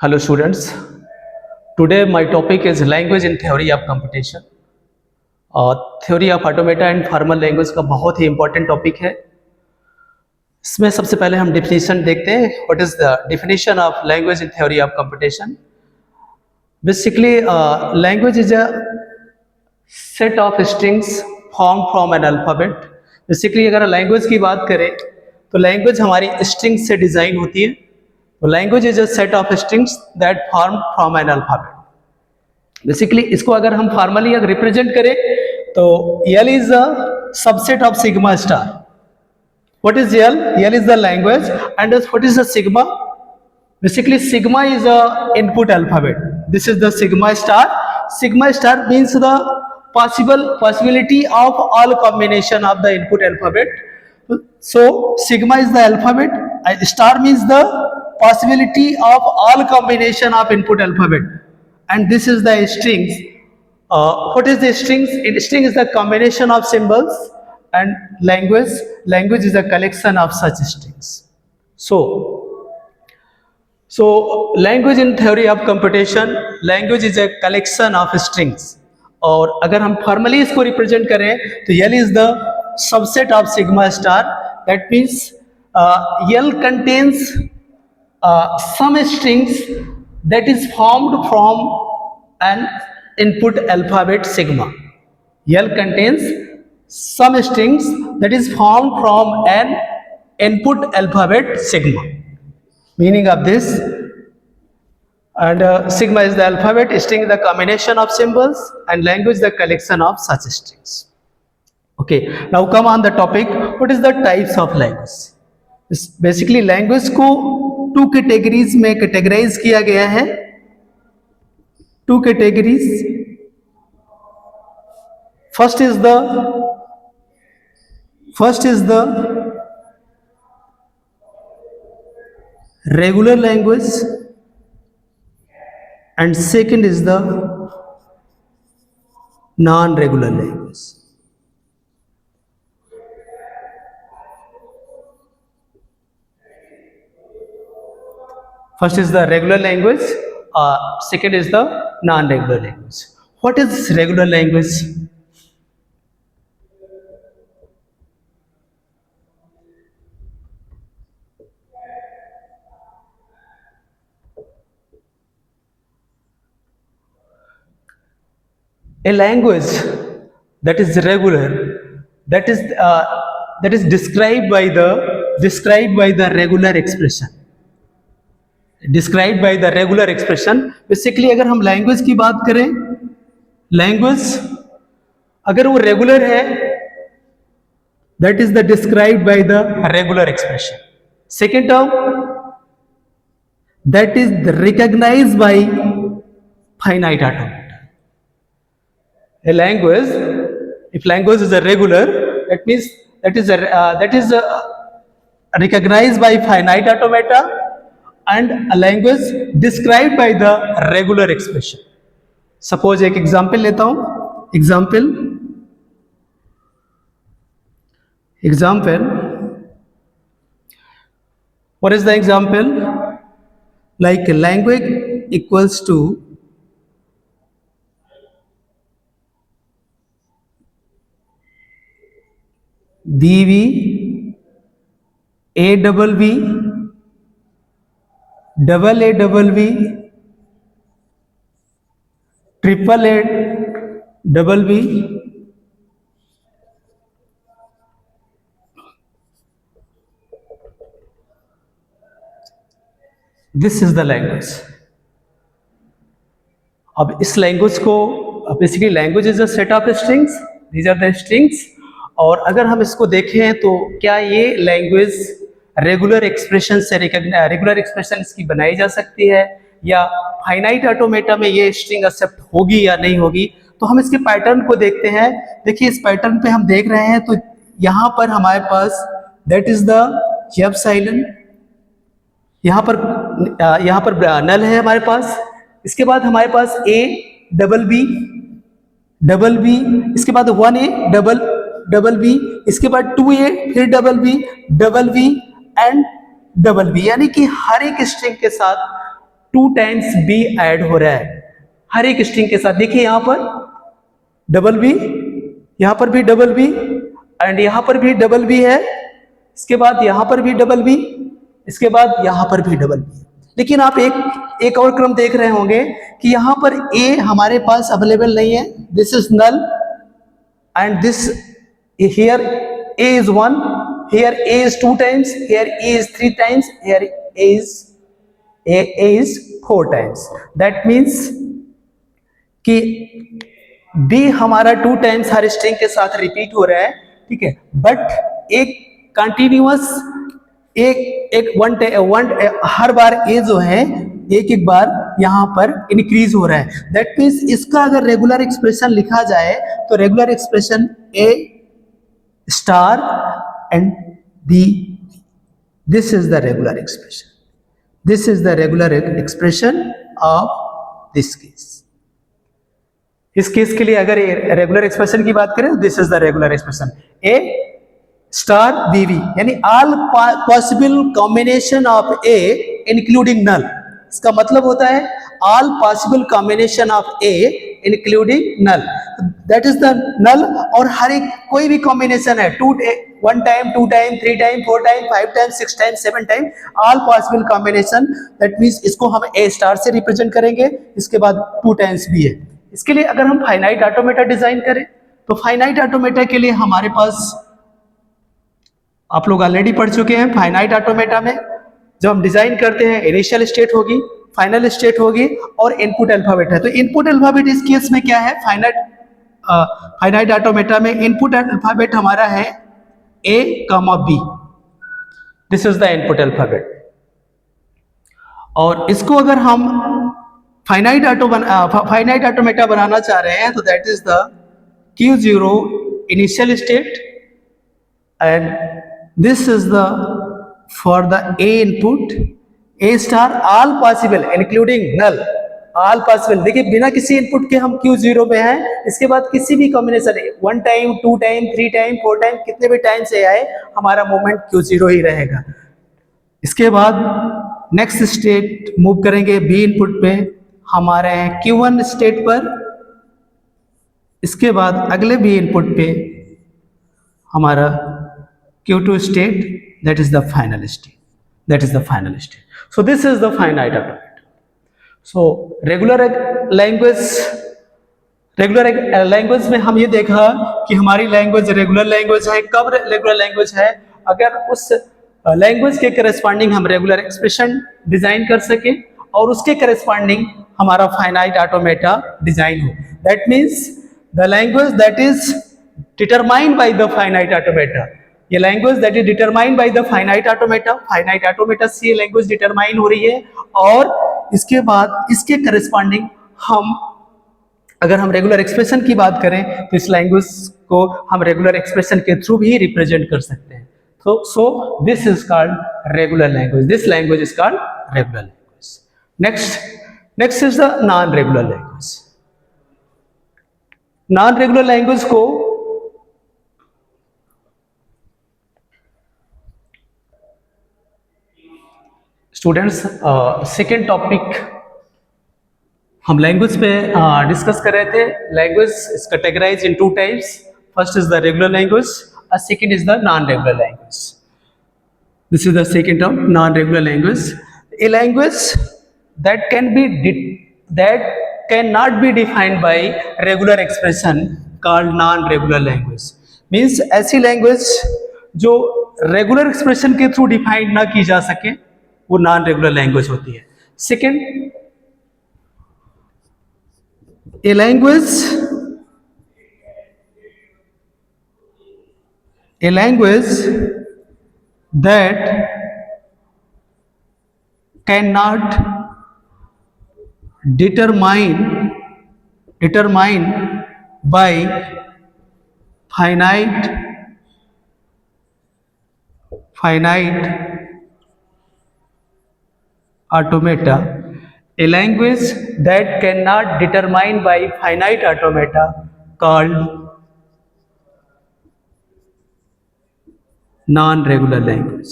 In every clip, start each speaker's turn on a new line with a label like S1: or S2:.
S1: Hello students, today my topic is language in theory of computation. Theory of automata and formal language का बहुत ही important topic है. इसमें सबसे पहले हम डिफिनेशन देखते हैं. What is the definition of language in theory of computation? Basically language is a set of strings form from an alphabet. Basically अगर लैंग्वेज की बात करें तो लैंग्वेज हमारी स्ट्रिंग्स से डिज़ाइन होती है. तो language is a set of strings that form from an alphabet. Basically इसको अगर हम फॉर्मली अगर रिप्रेजेंट करें तो L is a subset of sigma star. What is L? L is the language and what is the sigma? Basically sigma is a input alphabet. This is the sigma star. Sigma star means the possibility of all combination of the input alphabet. So sigma is the alphabet, star means the possibility of all combination of input alphabet, and this is the strings. What is the strings? String is the combination of symbols, and language is a collection of such strings. So language in theory of computation, language is a collection of strings. और अगर हम formally इसको represent करें तो L is the subset of sigma star. That means L contains some strings that is formed from an input alphabet sigma. L contains some strings that is formed from an input alphabet sigma. Meaning of this, and sigma is the alphabet, string is the combination of symbols, and language the collection of such strings. Okay, now come on the topic. What is the types of language? Basically language को two categories में categorize किया गया है. Two categories. First is the regular language, and second is the non-regular language. First is the regular language, second is the non-regular language. What is regular language? A language that is regular, that is described by the regular expression. Described by the regular expression. Basically अगर हम language की बात करें, language अगर वो regular है, that is the described by the regular expression. Second term, that is recognized by finite automata. A language, if language is a regular, that means that is recognized by finite automata, and a language described by the regular expression. Suppose एक example लेता हूं. Example what is the example? Like language equals to BV ABB AABB AAABB. This is the language. अब इस language को basically language is a set of strings. These are the strings. और अगर हम इसको देखें तो क्या ये लैंग्वेज रेगुलर एक्सप्रेशन इसकी बनाई जा सकती है, या फाइनाइट ऑटोमेटा में ये स्ट्रिंग एक्सेप्ट होगी या नहीं होगी? तो हम इसके पैटर्न को देखते हैं. देखिए इस पैटर्न पे हम देख रहे हैं तो यहाँ पर हमारे पास दैट इज द एप्सिलॉन. यहाँ पर नल है हमारे पास. इसके बाद हमारे पास ABB, इसके बाद 1A डबल बी, इसके बाद 2A, फिर double B and double B, यानी कि हर एक स्ट्रिंग के साथ 2 टाइम्स बी ऐड हो रहा है हर एक स्ट्रिंग के साथ। देखिए यहां पर डबल बी, यहां पर भी डबल बी, एंड यहां पर भी डबल बी है, इसके बाद यहां पर भी डबल बी, इसके बाद यहां पर भी डबल बी। लेकिन आप एक और क्रम देख रहे होंगे कि यहां पर ए हमारे पास अवेलेबल नहीं है, this is null, and this here A is 1, here A is 2 times, here A is 3 times, here A is 4 times. That means कि बी हमारा 2 टाइम्स हर स्ट्रिंग के साथ रिपीट हो रहा है, ठीक है, बट एक कंटिन्यूअस हर बार ए जो है एक बार यहां पर इंक्रीज हो रहा है। दैट मीन्स इसका अगर रेगुलर एक्सप्रेशन लिखा जाए तो regular expression A star and B, this is the regular expression, this is the regular expression of this case. इस केस के लिए अगर रेगुलर एक्सप्रेशन की बात करें, this is the regular expression A star B V, यानी all possible combination of A including null. इसका मतलब होता है all possible combination of A including null, that is the null. और हर एक कोई भी कॉम्बिनेशन है, 1 time, 2 time, 3 time, 4 time, 5 time, 6 time, 7 time, all possible combination, that means इसको हम ए स्टार से रिप्रेजेंट करेंगे, इसके बाद 2 टाइम्स भी है। इसके लिए अगर हम फाइनाइट ऑटोमेटा डिजाइन करें तो फाइनाइट ऑटोमेटा के लिए हमारे पास, आप लोग ऑलरेडी पढ़ चुके हैं, फाइनाइट ऑटोमेटा में जब हम डिजाइन करते हैं इनिशियल स्टेट होगी, फाइनल स्टेट होगी और इनपुट अल्फाबेट है। तो इनपुट अल्फाबेट इस केस में क्या है, फाइनाइट ऑटोमेटा में इनपुट अल्फाबेट हमारा है A comma B, this is the input alphabet. और इसको अगर हम फाइनाइट ऑटोमेटा बनाना चाह रहे हैं तो that is the Q0 initial state and this is the for the A input, A star all possible including null, all possible। देखिए बिना किसी इनपुट के हम Q0 में हैं, इसके बाद किसी भी combination 1 time, 2 time, 3 time, 4 time, कितने भी टाइम से आए हमारा मोमेंट Q0 ही रहेगा। इसके बाद नेक्स्ट स्टेट मूव करेंगे B इनपुट पे, हमारे हैं Q1 स्टेट पर, इसके बाद अगले B इनपुट पे हमारा Q2 state, that is the final state, that is the final state. So this is the finite automata. So regular language में हम ये देखा कि हमारी लैंग्वेज रेगुलर लैंग्वेज है। कब रेगुलर लैंग्वेज है, अगर उस लैंग्वेज के करस्पॉन्डिंग हम रेगुलर एक्सप्रेशन डिजाइन कर सके और उसके करस्पॉन्डिंग हमारा फाइनाइट ऑटोमेटा डिजाइन हो। That means the language that is determined by the finite automata, ये language that is determined by the finite automata से ये लैंग्वेज डिटरमाइन हो रही है। और इसके बाद इसके करस्पॉन्डिंग अगर हम रेगुलर एक्सप्रेशन की बात करें तो इस लैंग्वेज को हम रेगुलर एक्सप्रेशन के थ्रू भी रिप्रेजेंट कर सकते हैं। So this is called regular language, this language is called regular language. Next is the non-regular language. Non-regular language को स्टूडेंट्स सेकेंड टॉपिक हम लैंग्वेज पे डिस्कस कर रहे थे। Language is categorised in 2 types, first is the regular language and second is the non-regular language. This is the second term, non-regular language. A language that cannot be defined by regular expression called non-regular language. Means ऐसी language जो regular expression के through defined ना की जा सके वो non-regular language होती है। Second, a language that cannot determine by finite automata, a language that cannot determine by finite automata called non-regular language.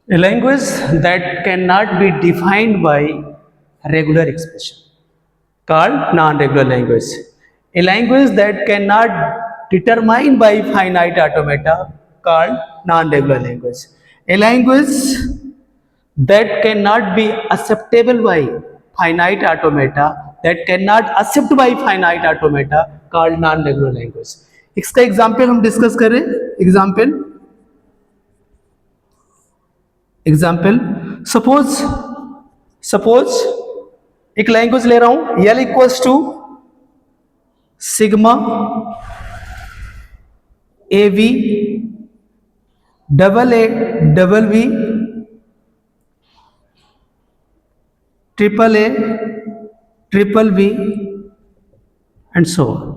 S1: A language that cannot be defined by regular expression called non-regular language. A language that cannot determine by finite automata called non-regular language. A language that cannot be acceptable by finite automata, that cannot accept by finite automata called non-regular language. इसका example हम discuss करें. Example suppose एक language ले रहा हूं, L equals to sigma A V double V triple V and so.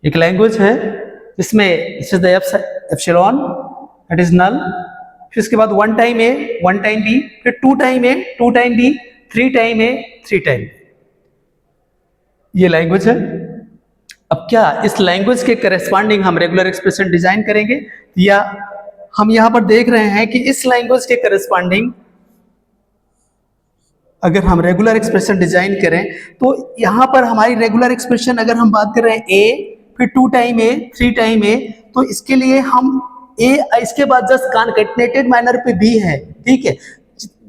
S1: एक language है जिसमें एप्सिलॉन दैट इज नल, फिर इसके बाद 1 टाइम ए 1 टाइम बी, फिर 2 टाइम ए 2 टाइम बी, 3 टाइम ए 3 टाइम. ये लैंग्वेज है. अब क्या इस लैंग्वेज के करस्पॉन्डिंग हम रेगुलर एक्सप्रेशन डिजाइन करेंगे, या हम यहां पर देख रहे हैं कि इस लैंग्वेज के करस्पॉन्डिंग अगर हम रेगुलर एक्सप्रेशन डिजाइन करें तो यहां पर हमारी रेगुलर एक्सप्रेशन अगर हम बात कर रहे हैं ए फिर 2 टाइम ए 3 टाइम ए, तो इसके लिए हम ए इसके बाद जस्ट कॉन्केटनेटेड मैनर पे बी है. ठीक है,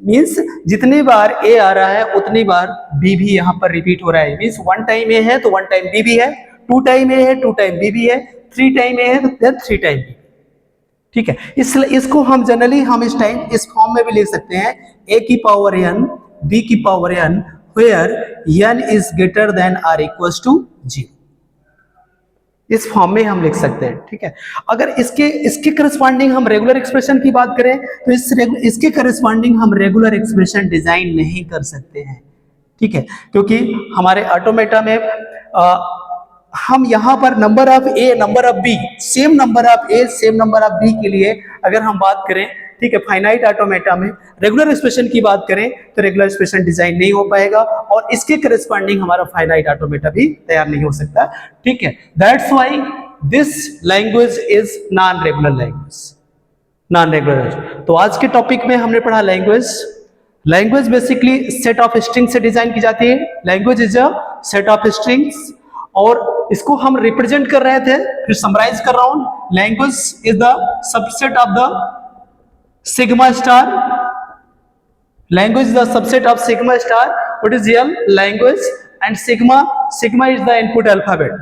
S1: मीन्स जितनी बार ए आ रहा है उतनी बार बी भी यहाँ पर रिपीट हो रहा है. मीन्स 1 टाइम ए है तो 1 टाइम बी भी है, 2 टाइम ए है 2 टाइम बी भी है, 3 टाइम ए है तो 3 टाइम बी. ठीक है, इसको हम जनरली हम इस फॉर्म में भी लिख सकते हैं ए की पावर एन बी की power n where n is greater than or equals to 0. इस फॉर्म में हम लिख सकते हैं. ठीक है, अगर इसके करस्पॉन्डिंग हम रेगुलर एक्सप्रेशन की बात करें तो इसके करस्पॉन्डिंग हम रेगुलर एक्सप्रेशन डिजाइन नहीं कर सकते हैं. ठीक है, क्योंकि हमारे ऑटोमेटा में हम यहां पर number of A number of B, same number of A same number of B के लिए अगर हम बात करें, ठीक है, फाइनाइट ऑटोमेटा में रेगुलर एक्सप्रेशन की बात करें तो रेगुलर एक्सप्रेशन डिजाइन नहीं हो पाएगा और इसके करस्पॉन्डिंग हमारा फाइनाइट ऑटोमेटा भी तैयार नहीं हो सकता. ठीक है, that's why this language is non regular language. तो आज के टॉपिक में हमने पढ़ा language basically set of string से डिजाइन की जाती है. Language is a set of strings और इसको हम रिप्रेजेंट कर रहे थे, फिर समराइज कर रहा हूं. Language is the subset of the sigma star. Language is the subset of sigma star. What is real language? And sigma is the input alphabet.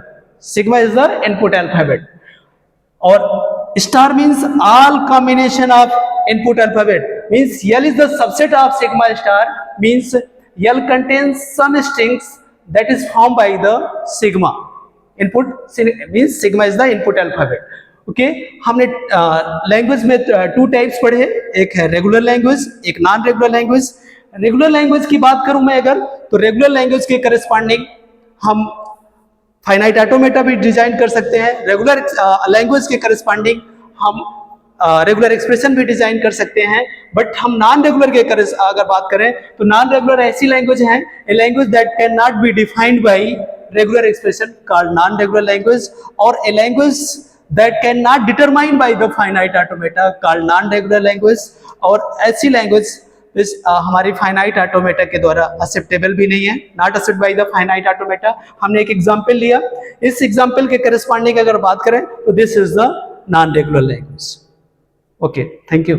S1: Sigma is the input alphabet. Or star means all combination of input alphabet. Means L is the subset of sigma star. Means L contains some strings that is formed by the sigma. Input means sigma is the input alphabet. Okay, हमने language में 2 types पढ़े हैं, एक है regular language, एक non regular language. Regular language की बात करूं मैं अगर, तो रेगुलर लैंग्वेज के करस्पॉन्डिंग हम फाइनाइट ऑटोमेटा भी डिजाइन कर सकते हैं. रेगुलर लैंग्वेज के करस्पॉन्डिंग हम रेगुलर एक्सप्रेशन भी डिजाइन कर सकते हैं. बट हम नॉन रेगुलर के अगर बात करें तो नॉन रेगुलर ऐसी लैंग्वेज है, a language that can not be defined by regular expression called non regular language, और a language that cannot determine by the finite automata called non-regular language. और ऐसी लैंग्वेज हमारी फाइनाइट ऑटोमेटा के द्वारा acceptable भी नहीं है, not except by the finite automata. हमने एक एग्जांपल लिया, इस एग्जांपल के करस्पॉन्डिंग अगर बात करें तो this is the non regular language. Okay, thank you.